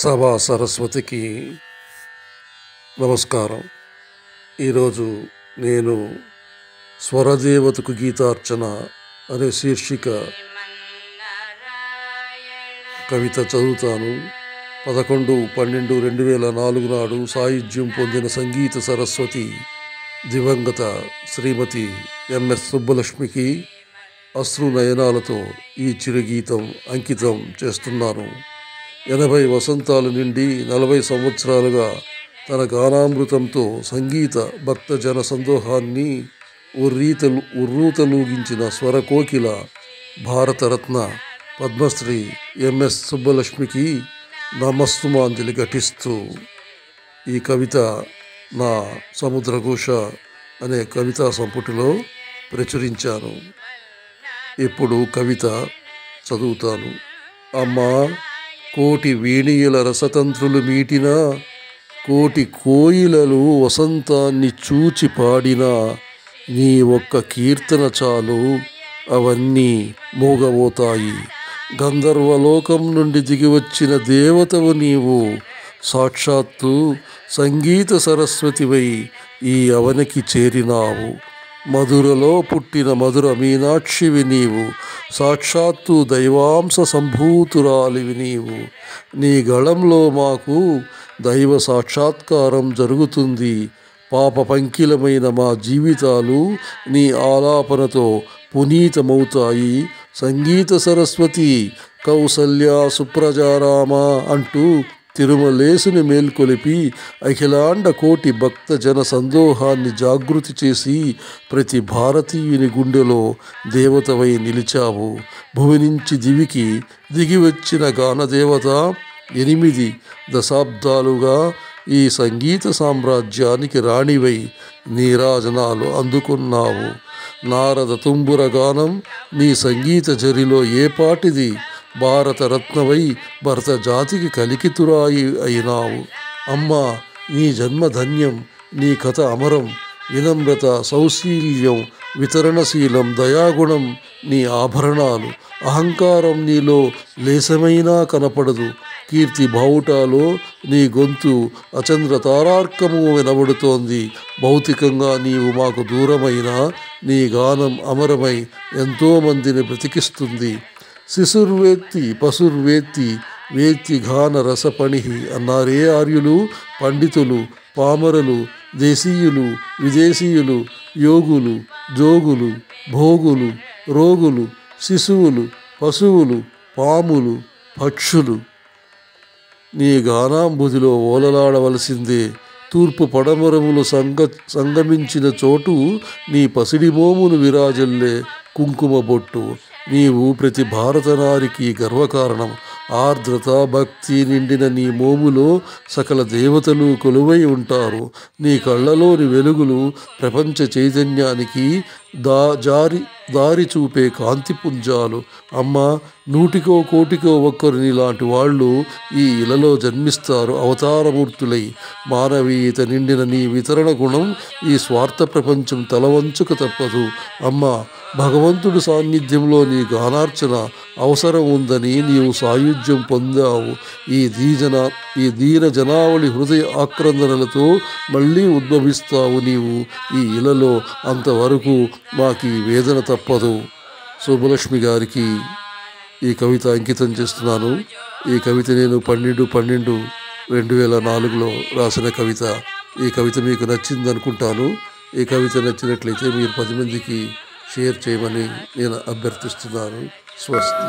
సభా సరస్వతికి నమస్కారం. ఈరోజు నేను స్వరదేవతకు గీతార్చన అనే శీర్షిక కవిత చదువుతాను. 11/12/2004 నాడు సాహిత్యం పొందిన సంగీత సరస్వతి దివంగత శ్రీమతి ఎంఎస్ సుబ్బలక్ష్మికి అశ్రు నయనాలతో ఈ చిరుగీతం అంకితం చేస్తున్నాను. 80 వసంతాలు నిండి 40 సంవత్సరాలుగా తన గానామృతంతో సంగీత భక్త జన సందోహాన్ని ఉర్రూతలూగించిన స్వరకోకిల భారతరత్న పద్మశ్రీ ఎంఎస్ సుబ్బలక్ష్మికి నమస్తుమాంజలి ఘటిస్తూ ఈ కవిత నా సముద్రఘోష అనే కవితా సంపుటిలో ప్రచురించాను. ఇప్పుడు కవిత చదువుతాను. అమ్మా, కోటి వీణియల రసతంత్రులు మీటినా, కోటి కోయిలలు వసంతాన్ని చూచి పాడినా, నీ ఒక్క కీర్తన చాలు అవన్నీ మూగబోతాయి. గంధర్వలోకం నుండి దిగివచ్చిన దేవతవు నీవు, సాక్షాత్తు సంగీత సరస్వతివై ఈ అవనికి చేరినావు. మధురలో పుట్టిన మధుర మీనాక్షివి నీవు, సాక్షాత్తు దైవాంశ సంభూతురాలివి నీవు. నీ గళంలో మాకు దైవ సాక్షాత్కారం జరుగుతుంది. పాప పంకిలమైన మా జీవితాలు నీ ఆలాపనతో పునీతమవుతాయి. సంగీత సరస్వతి కౌసల్య సుప్రజారామ అంటూ తిరుమలేసుని మేల్కొలిపి అఖిలాండ కోటి భక్త జన సందోహాన్ని జాగృతి చేసి ప్రతి భారతీయుని గుండెలో దేవతవై నిలిచావు. భూమి నుంచి దివికి దిగివచ్చిన గానదేవత 8 దశాబ్దాలుగా ఈ సంగీత సామ్రాజ్యానికి రాణివై నీరాజనాలు అందుకున్నావు. నారద తుంబుర గానం నీ సంగీత జరిలో ఏపాటిది. భారతరత్నవై భరత జాతికి కలికితురాయి అయినావు. అమ్మా, నీ జన్మ ధన్యం, నీ కథ అమరం. వినమ్రత, సౌశీల్యం, వితరణశీలం, దయాగుణం నీ ఆభరణాలు. అహంకారం నీలో లేశమైనా కనపడదు. కీర్తి బావుటాలో నీ గొంతు అచంద్ర తారార్కము వినబడుతోంది. భౌతికంగా నీవు మాకు దూరమైనా నీ గానం అమరమై ఎంతోమందిని బ్రతికిస్తుంది. శిశుర్వేత్తి పశుర్వేత్తి వేత్తి గాన రసపణిహి అన్నారే ఆర్యులు, పండితులు, పామరులు, దేశీయులు, విదేశీయులు, యోగులు, జోగులు, భోగులు, రోగులు, శిశువులు, పశువులు, పాములు, పక్షులు నీ గానాంబుదిలో ఓలలాడవలసిందే. తూర్పు పడమరములు సంగమించిన చోటు నీ పసిడి మోమును విరాజల్లే కుంకుమ బొట్టు. నీవు ప్రతి భారత నారికి గర్వకారణం. ఆర్ద్రత, భక్తి నిండిన నీ మోములో సకల దేవతలు కొలువై ఉంటారు. నీ కళ్ళలోని వెలుగులు ప్రపంచ చైతన్యానికి దారి చూపే కాంతి పుంజాలు. అమ్మ, 100కో కోటికో ఒక్కరు నీలాంటి వాళ్ళు ఈ ఇలలో జన్మిస్తారు అవతారమూర్తులై. మానవీయత నిండిన నీ వితరణ గుణం ఈ స్వార్థ ప్రపంచం తలవంచుక తప్పదు. అమ్మ, భగవంతుడు సాన్నిధ్యంలో నీ గానార్చన అవసరం ఉందని నీవు సాయుధ్యం పొందావు. ఈ దీన జనావళి హృదయ ఆక్రందనలతో మళ్ళీ ఉద్భవిస్తావు నీవు ఈ ఇలలో. అంతవరకు మాకు ఈ వేదన తప్పదు. సుబ్బలక్ష్మి గారికి ఈ కవిత అంకితం చేస్తున్నాను. ఈ కవిత నేను 12/12/2004లో రాసిన కవిత. ఈ కవిత మీకు నచ్చింది అనుకుంటాను. ఈ కవిత నచ్చినట్లయితే మీరు 10 మందికి షేర్ చేయమని నేను అభ్యర్థిస్తున్నాను. స్వస్తి.